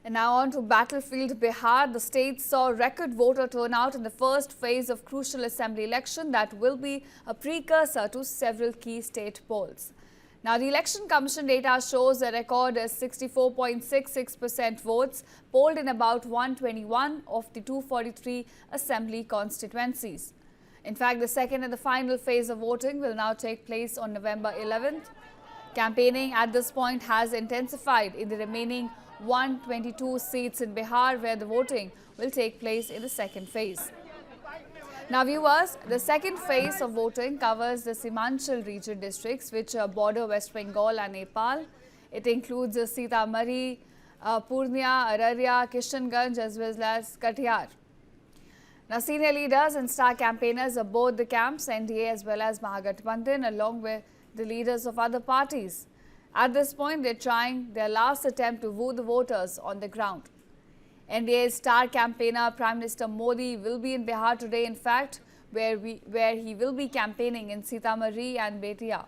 And now on to battlefield Bihar. The state saw record voter turnout in the first phase of crucial assembly election that will be a precursor to several key state polls. Now, the Election Commission data shows a record 64.66% votes polled in about 121 of the 243 assembly constituencies. In fact, the second and the final phase of voting will now take place on November 11th. Campaigning at this point has intensified in the remaining 122 seats in Bihar, where the voting will take place in the second phase. Now viewers, the second phase of voting covers the Simanchal region districts which border West Bengal and Nepal. It includes Sitamarhi, Purnia, Araria, Kishanganj as well as Katihar. Now senior leaders and star campaigners of both the camps, NDA as well as Mahagathbandhan, along with the leaders of other parties. At this point, they're trying their last attempt to woo the voters on the ground. NDA's star campaigner Prime Minister Modi will be in Bihar today, in fact, where he will be campaigning in Sitamarhi and Betia.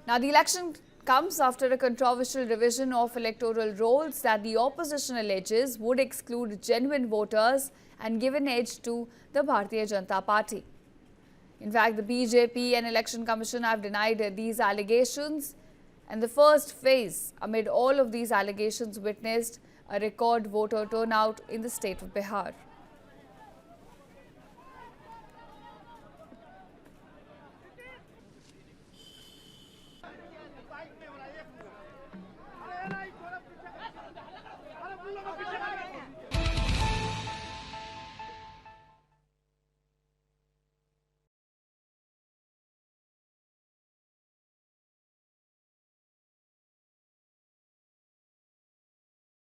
Now, the election comes after a controversial revision of electoral rolls that the opposition alleges would exclude genuine voters and give an edge to the Bharatiya Janata Party. In fact, the BJP and Election Commission have denied these allegations. And the first phase, amid all of these allegations, witnessed a record voter turnout in the state of Bihar.